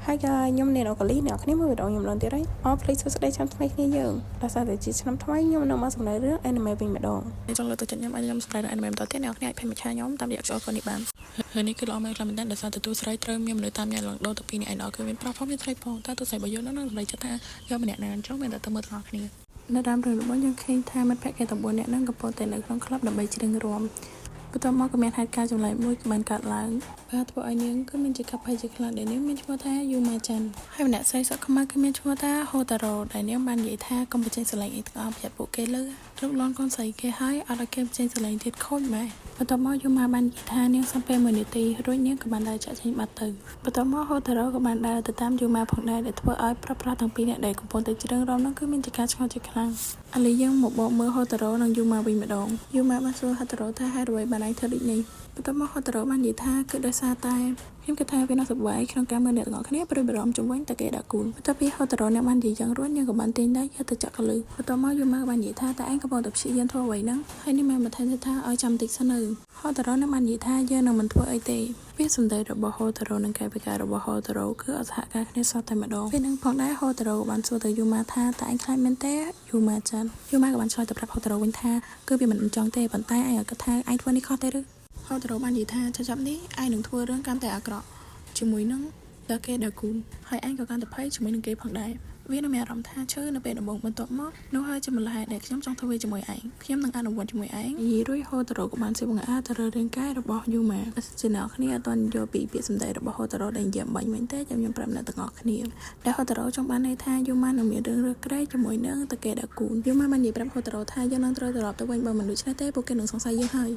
Hi guys ខ្ញុំអ្នកកលីអ្នកគ្នាមើលវីដេអូខ្ញុំឡើងទៀតហើយអរ please សួស្តីចាំថ្មីគ្នាយើងដោយសារតែជាឆ្នាំថ្មីខ្ញុំនៅមកសម្ដែងរឿង anime វិញម្ដងចង់លើកទឹកចិត្តខ្ញុំឲ្យខ្ញុំសម្ដែងរឿង anime បន្តទៀតអ្នកគ្នាអាច page មួយឆាខ្ញុំតាមរយៈ QR code នេះបានហើយនេះគឺល្អមែនខ្លះមែនតើដោយសារតែទូស្រីត្រូវមានមនុស្សតាមញ៉ាំឡើងដូរទៅពីនេះឯណោះគឺមានប្រាប់ផងមានថ្លៃផងតើទូស្រីរបស់យើងនឹងសម្ដែងចិត្តថាយកម្នាក់ណាអញ្ចឹងមានតែទៅមើលទាំងអស់គ្នានៅដើមរឿងរបស់យើងឃើញថាមិត្តភក្តិគេ9នាក់ហ្នឹងកំពុងតែនៅក្នុងក្លឹបដើម្បីច្រៀងរាំបន្ទាប់មកក៏មានហេតុការណ៍ចម្លែកមួយក៏បានកើតឡើងបាទធ្វើឲ្យនាងគឺមានជាកប្បជាខ្លាំងដែលនាងមានឈ្មោះថាយូម៉ាចាន់ហើយម្នាក់ស្រីសុខខ្មែរគឺមានឈ្មោះថាហូតារ៉ូដែលនាងបាននិយាយថាកុំបញ្ចេញស្រឡាញ់អីទាំងអស់ប្រយ័ត្នពួកគេលើរូបលន់កូនស្រីគេហើយអត់ឲ្យគេបញ្ចេញស្រឡាញ់ទៀតខូចម៉ែបន្ទាប់មកយូម៉ាបាននិយាយថានាងសំពេល1នាទីរួចនាងក៏បានដើរចាក់ចេញបាត់ទៅបន្ទាប់មកហូតារ៉ូក៏បានដើរទៅតាមយូម៉ាផងដែរដែលធ្វើឲ្យប្រុសៗទាំងពីរនាក់ដែលកំពុងតែច្រៀងរាំនោះគឺមានជាការឆ្ងល់ជាខ្លាំងឥឡូវយើងមកបកមើលហូតារ៉ូនិងយូម៉ាវិញម្ដងយូម៉ាបានសួរហូតារ៉ូថាហេតុអ្វីបានឯងធ្វើដូចនេះបន្ទាប់មកហូតារ៉ូបាននិយាយថាគឺដោយសារតែខ្ញុំគិតថាវានឹងសប្បាយក្នុងការមើលអ្នកទាំងអស់គ្នាព្រួយបារម្ភជំវិញតែគេដាក់គូនបន្ទាប់ពីហូតារ៉ូអ្នកបាននិយាយយ៉ាងរួចយើងក៏បានទាញដៃយកទៅចាក់កលឹះបន្ទាប់មកយូម៉ាបាននិយាយថាតែឯងកំពុងតែព្យាយាមធ្វើអ្វីហ្នឹងហើយនេះមែនបន្ថែមថាឲ្យចាំតិចសិននៅហូតារ៉ូអ្នកបាននិយាយថាយើងនឹងមិនធ្វើអីទេវាសម្ដីរបស់ហូតារ៉ូនិងកាយវិការរបស់ហូតារ៉ូគឺអត់សហការគ្នាសោះតែម្ដងពេលហ្នឹងផងដែរហូតារ៉ូបានសួរទៅយូម៉ាថាតែឯងខ្លាចមែនទេយូម៉ាចាន់យូម៉ាក៏បានឆ្លើយទៅប្រាប់ហូតារ៉ូវិញថាគឺវាមិនចង់ទេប៉ុន្តែឯងគិតថាឯងធ្វើនេះខុសទេឬហូតារ៉ូបាននិយាយថាចាប់នេះឯងនឹងធ្វើរឿងកាន់តែអាក្រក់ជាមួយនឹងដល់គេដល់គូនហើយឯងក៏កាន់តែភ័យជាមួយនឹងគេផងដែរវានឹងមានអារម្មណ៍ថាឈឺនៅពេលដំបូងបន្ទាប់មកនោះហើយជាមូលហេតុដែលខ្ញុំចង់ធ្វើវាជាមួយឯងខ្ញុំនឹងអនុវត្តជាមួយឯងយីរួយហូតារ៉ូក៏បានសិបបង្អាទៅលើរាងកាយរបស់យូម៉ាជាអ្នកគ្នាអត់ទាន់យកពីពាក្យសម្ដីរបស់ហូតារ៉ូដែលនិយាយបាញ់វិញទេខ្ញុំប្រាប់អ្នកទាំងអស់គ្នាដែលហូតារ៉ូចង់បានន័យថាយូម៉ានឹងមានរឿងរើសក្រែកជាមួយនឹងតាកេដាគូនយូម៉ាបាននិយាយប្រាប់ហូតារ៉ូថាយើងនឹងត្រូវត្រឡប់ទៅវិញបើមិនដូច្នេះទេពួកគេនឹងសង្ស័យយើងហើ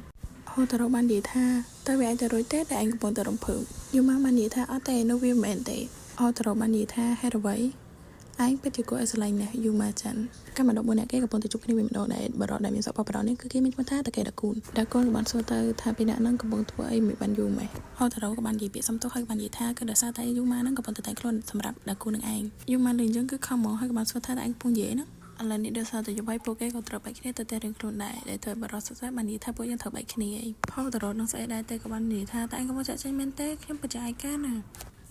យហូតារ៉ូបាននិយាយថាតើវាឯងទៅរួចទេតែឯងកំពុងតែរំភើបយូម៉ាបាននិយាយថាអត់ទេនោះវាមិនមែនទេហូតារ៉ូបាននិយាយថាហេតុអ្វីឯងពិតជាគួរឲ្យស្រឡាញ់ណាស់យូម៉ាចាន់កាលមក14នាក់គេកំពុងតែជួបគ្នាវិញម្ដងដែលបរិបទដែលមានសពបរិបទនេះគឺគេមានឈ្មោះថាតាកេដាគូនក៏បានសួរទៅថាពីអ្នកហ្នឹងកំពុងធ្វើអីមិនបានយូរម៉េចហូតារ៉ូក៏បាននិយាយពាក្យសំទោសហើយបាននិយាយថាគឺដោយសារតែយូម៉ាហ្នឹងកំពុងតែតែងខ្លួនសម្រាប់ដាគូននឹងឯងយូម៉ាលេងយើងគឺខំមកហើយក៏បានសួរថាឯងកំពុងនិយាយណាឥឡូវនេះដោយសារតែយោបាយពួកគេក៏ត្រូវបែកគ្នាទៅតែរៀងខ្លួនដែរដែលធ្វើបរិសុទ្ធសាបាននិយាយថាពួកយើងត្រូវបែកគ្នាឯងហូតារ៉ូនឹងស្អីដែរតែក៏បាននិយាយថាតែឯងកំពុងចាក់ចេញមែនទេខ្ញុំពិតជាឯកាណ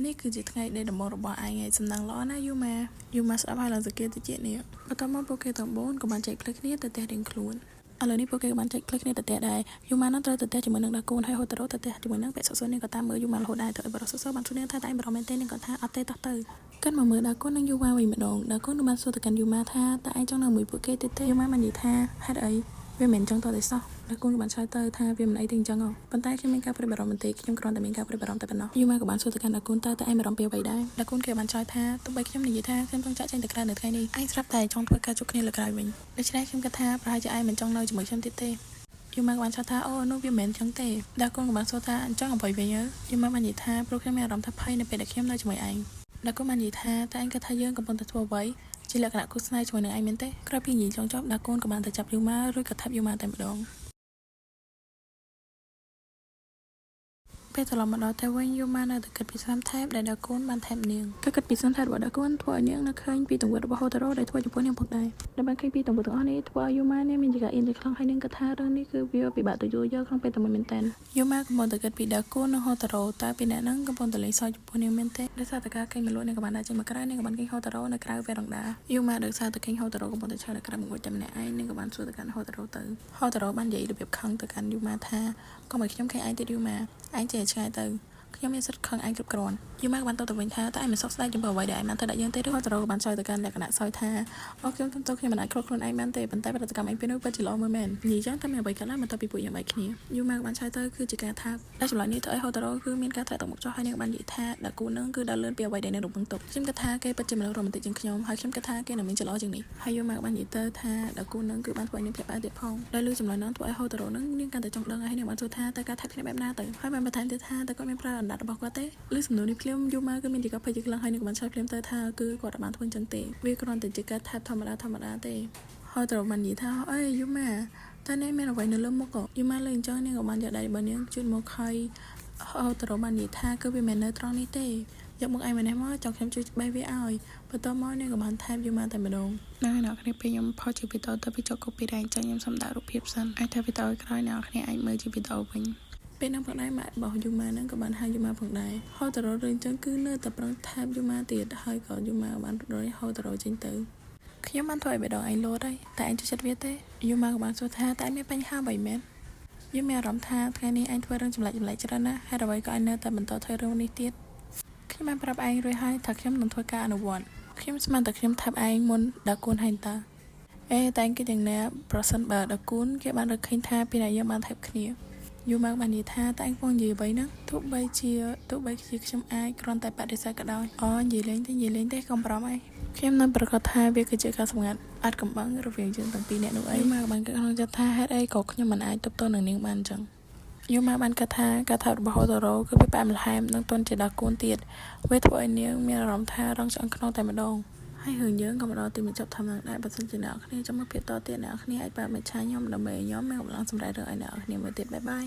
ានេះគឺជាថ្ងៃដែលដំបូងរបស់ឯងឯងសំណាងល្អណាស់យូម៉ាស្ដាប់ហើយឡើងសង្កេតតិចនេះបន្ទាប់មកពួកគេទាំង4ក៏បានចែកផ្លូវគ្នាទៅផ្ទះរៀងខ្លួនឥឡូវនេះពួកគេក៏បានចែកផ្លូវគ្នាទៅផ្ទះដែរយូម៉ានឹងត្រូវទៅផ្ទះជាមួយនឹងដាគូនហើយហូតារ៉ូទៅផ្ទះជាមួយនឹងពាក់សុសនេះក៏តាមមើលយូម៉ារហូតដែរទៅឲ្យបរិសុទ្ធបានសួរនឹងថាតែឯងបារម្ភមែនទេនឹងគាត់ថាអត់ទេតោះទៅកាន់មកមើលដាគូននឹងយូម៉ាវិញម្ដងដាគូនបានសួរទៅកាន់យូម៉ាថាតើឯងចង់នៅមួយពួកគេទៀតទេយូម៉ាបាននិយាយថាហេតុអីវាមិនចង់តតែសោះដាគូនក៏បានឆ្លើយទៅថាវាមិនអីទេអញ្ចឹងប៉ុន្តែខ្ញុំមានការព្រួយបារម្ភទេខ្ញុំគ្រាន់តែមានការព្រួយបារម្ភតែប៉ុណ្ណោះយូម៉ាក៏បានសួរទៅកាន់ដាគូនតើឯងបារម្ភពីអ្វីដែរដាគូនគេបានឆ្លើយថាទោះបីខ្ញុំនិយាយថាខ្ញុំចង់ចាក់ចេញទៅក្រៅនៅថ្ងៃនេះឯងស្រាប់តែចង់ធ្វើការជួបគ្នាលើក្រោយវិញដូច្នេះខ្ញុំគិតថាប្រហែលជាឯងមិនចង់នៅជាមួយខ្ញុំទៀតទេយូម៉ាក៏បានឆ្លើយថាអូនោះវាមិនមែនអញ្ចឹងទេដាគូនក៏បានសួរថាអញ្ចឹងអ្វីវិញយូម៉ាបាននិយាយថាព្រោះខ្ញុំមានអារម្មណ៍ថាភ័យនៅពេលដែលខ្ញុំនៅជាមួយឯងដាគូនបាននិយាយថាតែឯងគិតថាយើងកំពុងតែធ្វើអ្វីជាលក្ខណៈគូស្នេហ៍ជាមួយនឹងឯងមែនទេក្រោយពីនិយាយចង់ចប់ដាគូនក៏បានទៅចាប់យូម៉ារួចក៏ថាប់យូម៉ាតែម្ដងពេលត្រឡប់មកដល់ទៅវិញយូម៉ានៅតែគិតពីស្នាមថែបដែលដាគូនបានថែបនាងក៏គិតពីស្នាមថែបរបស់ដាគូនធ្វើឲ្យនាងនៅឃើញពីទង្វើរបស់ហូតារ៉ូដែលធ្វើចំពោះនាងផងដែរដែលបានឃើញពីទង្វើទាំងអស់នេះធ្វើឲ្យយូម៉ានាងមានជាការអៀនជាខ្លាំងហើយនាងគិតថារឿងនេះគឺវាពិបាកទទួលយកក្នុងពេលតែមួយមែនតើយូម៉ាកំពុងតែគិតពីដាគូននិងហូតារ៉ូតើពីអ្នកហ្នឹងកំពុងតែលេងសើចចំពោះនាងមែនទេដោយសារតែការកេងមលក់នាងក៏បានដើរចេញមកក្រៅនាងក៏បានឃើញហូតារ៉ូនៅក្រៅវេរ៉ង់ដាយូម៉ាដោយសារតែឃើញហូតារ៉ូកំពុងតែឈរនៅក្រៅបង្អួចតែម្នាក់ឯងនាងក៏បានសួរទៅកាន់ហូតារ៉ូទៅហូតារ៉ូបាននិយាយរបៀបខឹងទៅកាន់យូម៉ាថាកុំឲ្យខ្ញុំឃើញឯងទៀតយូម៉ាឯងចេះឆ្ងាយទៅខ្ញុំមានសិទ្ធិខឹងឯងគ្រប់គ្រាន់យូម៉ាក៏បានតបទៅវិញថាតើឯងមិនសោកស្ដាយចំពោះអ្វីដែលឯងបានធ្វើដាក់យើងទេឬហូតារ៉ូក៏បានឆ្លើយទៅកាន់លក្ខណៈសោយថាអូខ្ញុំទុំទោសខ្ញុំមិនអាចគ្រប់ខ្លួនឯងបានទេប៉ុន្តែប្រតិកម្មឯងពេលនោះពិតជាល្អមើលមែននិយាយចឹងតែមានអ្វីកើតឡើងបន្ទាប់ពីពួកយើងបែកគ្នាយូម៉ាក៏បានឆ្លើយទៅគឺជាការថាដែលចម្លើយនេះធ្វើឲ្យហូតារ៉ូគឺមានការធ្លាក់ទឹកមុខចុះហើយនាងបាននិយាយថាដាគូនឹងគឺដើរលឿនពីអ្វីដែលនាងរំពឹងទុកខ្ញុំគិតថាគេពិតជាមនុស្សរ៉ូមែនទិកជាងខ្ញុំហើយខ្ញុំគិតថាគេនឹងមានចិត្តល្អជាងនេះហើយយូម៉ាក៏បាននិយាយទៅថាដាគូនឹងគឺបានធ្វើឲ្យនាងភ្ញាក់ផ្អើលទៀតផងដោយលើចម្លើយនោះធ្វើឲ្យហូតារ៉ូនឹងនាងកាន់តែចង់ដឹងហើយនាងបានសួរថាតើការថែបគ្នាបែបណាទៅហើយបានបន្ថែមទៀតថាតើគាត់មានប្រើអណ្ដាតរបស់គាត់ទេឬសំណួរនេះភ្លាមយូម៉ាគឺមានទីកភ័យជាខ្លាំងហើយនឹងក៏បានឆ្លើយភ្លាមទៅថាគឺគាត់បានធ្វើអញ្ចឹងទេវាគ្រាន់តែជាការថាបធម្មតាទេហើយត្រូវបាននិយាយថាអេយូម៉ាតើអ្នកមានអ្វីនៅលើមុខយូម៉ាលើអញ្ចឹងនាងក៏បានយកដៃរបស់នាងជូតមកហើយត្រូវបាននិយាយថាគឺវាមិននៅត្រង់នេះទេយកមកឯងម្នេះមកចង់ខ្ញុំជួយបេះវាឲ្យបន្ទាប់មកនាងក៏បានថែបយូម៉ាតែម្ដងអ្នកគ្នាពេលខ្ញុំផុសជាវីដេអូទៅពីចុះ copyright អញ្ចឹងខ្ញុំសូមដាក់រូបភាពសិនអាចធ្វើវីដេអូក្រោយអ្នកគ្នាអាចមើលជាវីដេអូវិញ ពេលនឹងផងដែរម៉ាក់របស់យូម៉ានឹងក៏បានហៅយូម៉ាផងដែរហៅទៅរករឿងចឹងគឺនៅតែប្រឹងថែបយូម៉ាទៀតហើយក៏យូម៉ាបានរយហៅទៅរកចេញទៅខ្ញុំបានធ្វើឲ្យបេះដូងឯងលោតហើយតែឯងចូលចិត្តវាទេយូម៉ាក៏បានសួរថាតែឯងមានបញ្ហាអ្វីមែនយូមានអារម្មណ៍ថាថ្ងៃនេះឯងធ្វើរឿងចម្លែកច្រើនណាស់ហើយអ្វីក៏ឯងនៅតែបន្តធ្វើរឿងនេះទៀតខ្ញុំបានប្រាប់ឯងរួចហើយថាខ្ញុំនឹងធ្វើការអនុវត្តខ្ញុំស្មានតែខ្ញុំថែបឯងមុនដល់គូនហើយតាតែឯងគិតយ៉ាងណាប្រសិនបើដល់គូនគេបានរកឃើញថាពីណាយើងបានថែបគ្នាយូម៉ាបាននិយាយថាតែឯងពងនិយាយអ្វីហ្នឹងទោះបីជាខ្ញុំអាចគ្រាន់តែបដិសេធក៏ដោយនិយាយលេងទេកុំប្រមអីខ្ញុំនឹងប្រកាសថាវាគឺជាការសម្ងាត់អត់កំបាំងរវាងយើងទាំងពីរនាក់នោះអីយូម៉ាបានគិតក្នុងចិត្តថាហេតុអីក៏ខ្ញុំមិនអាចទប់ទល់នឹងនាងបានអញ្ចឹងយូម៉ាបានគិតថាការថែបរបស់ហូតូរ៉ូគឺវាផ្អែមល្ហែមនិងទន់ជាដល់គូនទៀតវាធ្វើឲ្យនាងមានអារម្មណ៍ថារងឆ្អឹងក្នុងតែម្ដងហើយរឿងយើងក៏មកដល់ទីបញ្ចប់ធម្មតាដែរបើសិនជាអ្នកនរគ្នាចង់មកភាគតទៀតអ្នកនរគ្នាអាចបើកមេឆាខ្ញុំដើម្បីខ្ញុំមានកម្លាំងសម្រាប់រឿងឲ្យអ្នកនរគ្នាមើលទៀតបាយបាយ